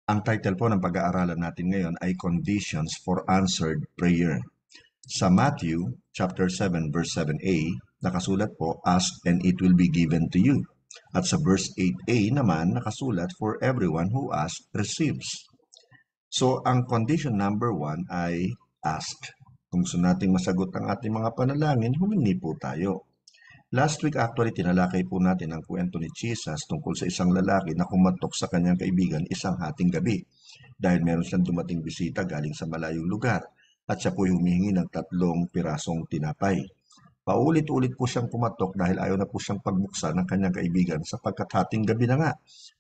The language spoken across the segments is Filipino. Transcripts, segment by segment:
Ang title po ng pag-aaralan natin ngayon ay Conditions for Answered Prayer. Sa Matthew chapter 7 verse 7a, nakasulat po, "Ask and it will be given to you." At sa verse 8a naman nakasulat, "For everyone who asks receives." So ang condition number 1 ay ask. Kung gusto nating masagot ang ating mga panalangin, humingi po tayo. Last week actually tinalakay po natin ang kwento ni Jesus tungkol sa isang lalaki na kumatok sa kanyang kaibigan isang hating gabi dahil meron siyang dumating bisita galing sa malayong lugar at siya po'y humihingi ng 3 pirasong tinapay. Paulit-ulit po siyang kumatok dahil ayaw na po siyang pagbuksan ng kanyang kaibigan sapagkat hating gabi na nga.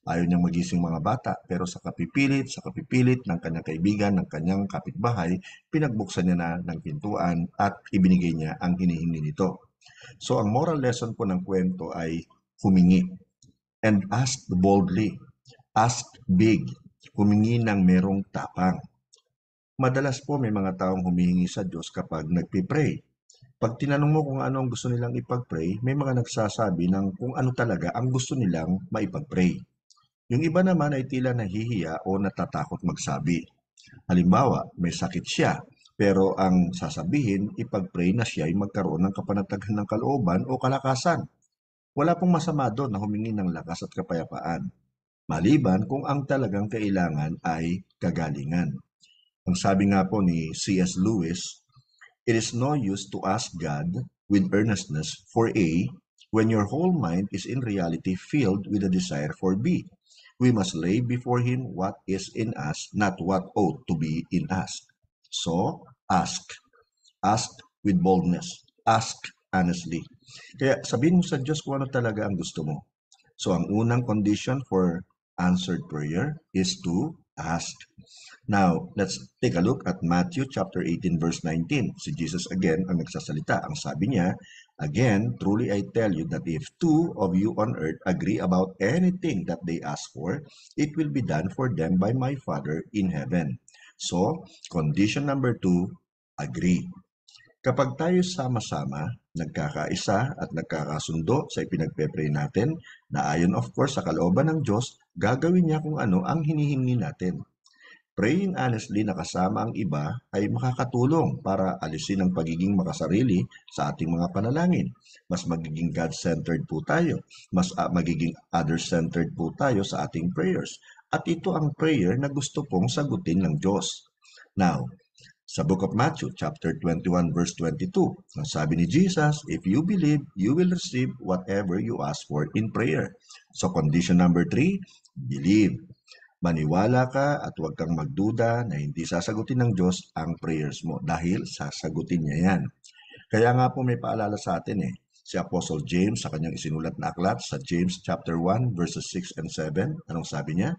Ayaw niyang magising mga bata pero sa kapipilit ng kanyang kaibigan, ng kanyang kapitbahay, pinagbuksan niya na ng pintuan at ibinigay niya ang hinihingi nito. So ang moral lesson po ng kwento ay humingi and ask boldly. Ask big. Humingi ng merong tapang. Madalas po may mga taong humihingi sa Diyos kapag nagpipray. Pag tinanong mo kung ano ang gusto nilang ipag-pray, may mga nagsasabi ng kung ano talaga ang gusto nilang maipag-pray. Yung iba naman ay tila nahihiya o natatakot magsabi. Halimbawa, may sakit siya, pero ang sasabihin, ipag-pray na siya ay magkaroon ng kapanatagan ng kalooban o kalakasan. Wala pong masama doon na humingi ng lakas at kapayapaan. Maliban kung ang talagang kailangan ay kagalingan. Ang sabi nga po ni C.S. Lewis, "It is no use to ask God with earnestness for A when your whole mind is in reality filled with a desire for B. We must lay before Him what is in us, not what ought to be in us." So, ask. Ask with boldness. Ask honestly. Kaya sabihin mo sa Diyos kung ano talaga ang gusto mo. So, ang unang condition for answered prayer is to ask. Now, let's take a look at Matthew chapter 18 verse 19. Si Jesus again ang nagsasalita. Ang sabi niya, "Again, truly I tell you that if two of you on earth agree about anything that they ask for, it will be done for them by my Father in heaven." So, condition number 2, agree. Kapag tayo sama-sama, nagkakaisa at nagkakasundo sa ipinagpe-pray natin, na ayon of course sa kalooban ng Diyos, gagawin niya kung ano ang hinihingi natin. Praying honestly na kasama ang iba ay makakatulong para alisin ang pagiging makasarili sa ating mga panalangin. Mas magiging God-centered po tayo. Mas magiging other-centered po tayo sa ating prayers. At ito ang prayer na gusto pong sagutin ng Diyos. Now, sa Book of Matthew, chapter 21, verse 22, ang sabi ni Jesus, "If you believe, you will receive whatever you ask for in prayer." So condition number 3, believe. Maniwala ka at huwag kang magduda na hindi sasagutin ng Diyos ang prayers mo dahil sasagutin niya yan. Kaya nga po may paalala sa atin si Apostle James sa kanyang isinulat na aklat sa James chapter 1 verses 6 and 7. Anong sabi niya?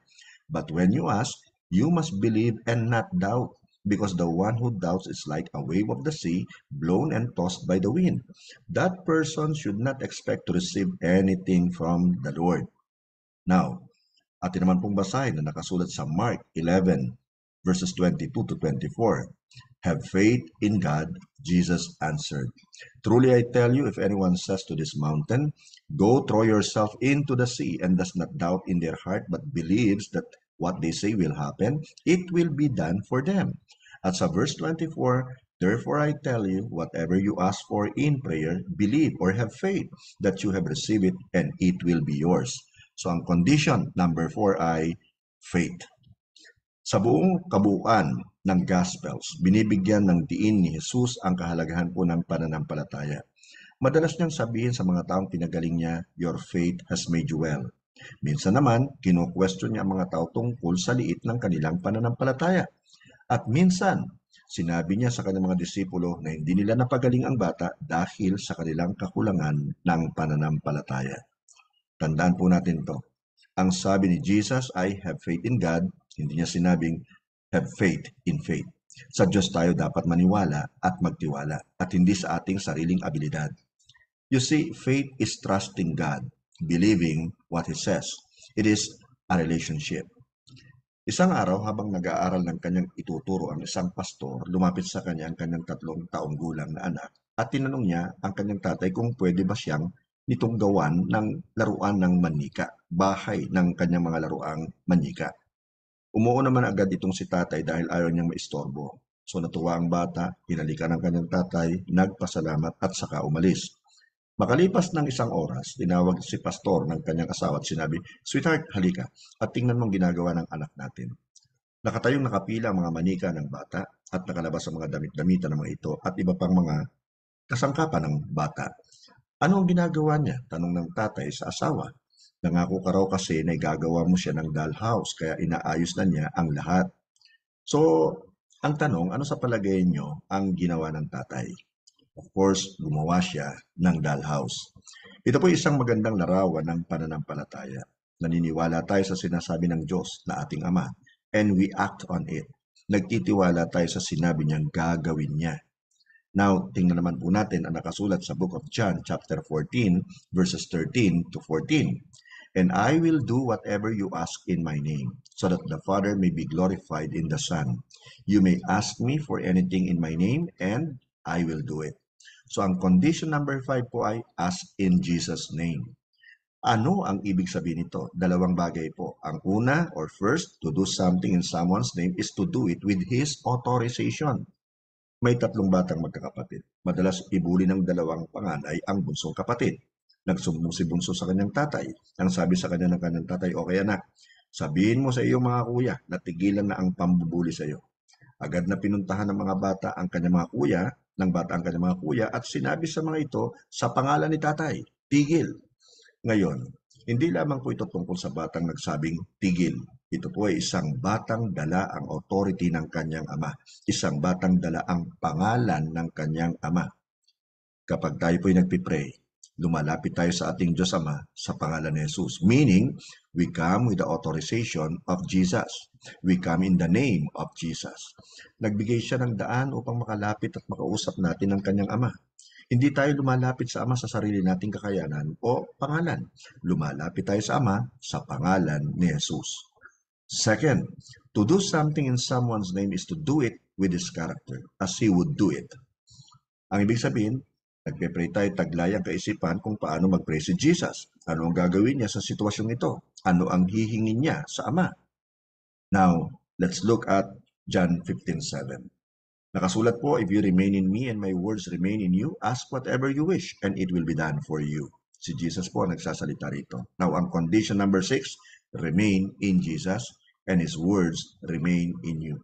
"But when you ask, you must believe and not doubt, because the one who doubts is like a wave of the sea, blown and tossed by the wind. That person should not expect to receive anything from the Lord." Now, atin naman pong basahin na nakasulat sa Mark 11 verses 22 to 24. "Have faith in God," Jesus answered. "Truly I tell you, if anyone says to this mountain, 'Go throw yourself into the sea,' and does not doubt in their heart, but believes that what they say will happen, it will be done for them." At sa verse 24, "Therefore I tell you, whatever you ask for in prayer, believe or have faith that you have received it, and it will be yours." So ang condition number 4 ay faith. Sa buong kabuuan ng Gospels, binibigyan ng diin ni Jesus ang kahalagahan po ng pananampalataya. Madalas niyang sabihin sa mga taong pinagaling niya, "Your faith has made you well." Minsan naman, kino-question niya ang mga tao tungkol sa liit ng kanilang pananampalataya. At minsan, sinabi niya sa kanyang mga disipulo na hindi nila napagaling ang bata dahil sa kanilang kakulangan ng pananampalataya. Tandaan po natin to. Ang sabi ni Jesus ay have faith in God, hindi niya sinabing have faith in faith. Sa Diyos tayo dapat maniwala at magtiwala at hindi sa ating sariling abilidad. You see, faith is trusting God, believing what He says. It is a relationship. Isang araw habang nag-aaral ng kanyang ituturo ang isang pastor, lumapit sa kanya ang kanyang 3 taong gulang na anak at tinanong niya ang kanyang tatay kung pwede ba siyang nitong gawan ng laruan ng manika, bahay ng kanyang mga laruang manika. Umuo naman agad itong si tatay dahil ayaw niyang maistorbo. So natuwa ang bata, hinalikan ng kanyang tatay, nagpasalamat at saka umalis. Makalipas ng isang oras, tinawag si pastor ng kanyang asawa at sinabi, "Sweetheart, halika at tingnan mo ang ginagawa ng anak natin." Nakatayong nakapila ang mga manika ng bata at nakalabas ang mga damit-damitan ng mga ito at iba pang mga kasangkapan ng bata. "Ano ang ginagawa niya?" tanong ng tatay sa asawa. "Nangako ka raw kasi na igagawa mo siya ng dollhouse kaya inaayos na niya ang lahat." So, ang tanong, ano sa palagay niyo ang ginawa ng tatay? Of course, gumawa siya ng dollhouse. Ito po isang magandang larawan ng pananampalataya. Naniniwala tayo sa sinasabi ng Diyos na ating Ama and we act on it. Nagtitiwala tayo sa sinabi niyang gagawin niya. Now, tingnan naman po natin ang nakasulat sa Book of John, chapter 14, verses 13 to 14. "And I will do whatever you ask in my name, so that the Father may be glorified in the Son. You may ask me for anything in my name, and I will do it." So, ang condition number 5 po ay ask in Jesus' name. Ano ang ibig sabihin nito? Dalawang bagay po. Ang una, or first, to do something in someone's name is to do it with His authorization. May 3 batang magkakapatid. Madalas ibuli ng dalawang panganay ang bunsong kapatid. Nagsumbong si bunso sa kanyang tatay. Ang sabi sa kanya ng kanyang tatay, "Okay anak, sabihin mo sa iyong mga kuya na tigilan na ang pambubuli sa iyo." Agad na pinuntahan ng mga bata ang kanyang mga kuya, ng bata ang kanyang mga kuya at sinabi sa mga ito sa pangalan ni tatay, "Tigil." Ngayon, hindi lamang po ito tungkol sa batang nagsabing tigil. Ito po ay isang batang dala ang authority ng kanyang ama. Isang batang dala ang pangalan ng kanyang ama. Kapag tayo po ay nagpipray, lumalapit tayo sa ating Diyos Ama sa pangalan ni Jesus. Meaning, we come with the authorization of Jesus. We come in the name of Jesus. Nagbigay siya ng daan upang makalapit at makausap natin ang kanyang Ama. Hindi tayo lumalapit sa Ama sa sarili nating kakayanan o pangalan. Lumalapit tayo sa Ama sa pangalan ni Jesus. Second, to do something in someone's name is to do it with His character, as He would do it. Ang ibig sabihin, nagpe-pray tayo taglay ang kaisipan kung paano mag-pray si Jesus. Ano ang gagawin niya sa sitwasyong ito? Ano ang hihingin niya sa Ama? Now, let's look at John 15:7. Nakasulat po, "If you remain in me and my words remain in you, ask whatever you wish and it will be done for you." Si Jesus po ang nagsasalita rito. Now, ang condition number 6, remain in Jesus and His words remain in you.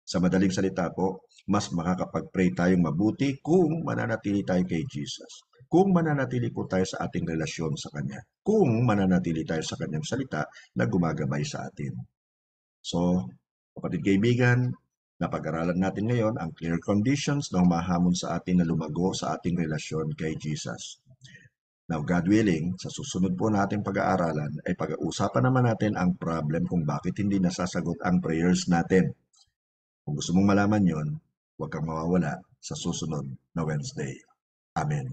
Sa madaling salita po, mas makakapag-pray tayong mabuti kung mananatili tayo kay Jesus. Kung mananatili po tayo sa ating relasyon sa Kanya. Kung mananatili tayo sa Kanyang salita na gumagabay sa atin. So, kapatid kaibigan, napag-aralan natin ngayon ang clear conditions na humahamon sa atin na lumago sa ating relasyon kay Jesus. Now, God willing, sa susunod po nating pag-aaralan ay pag-uusapan naman natin ang problem kung bakit hindi nasasagot ang prayers natin. Kung gusto mong malaman yon, huwag kang mawawala sa susunod na Wednesday. Amen.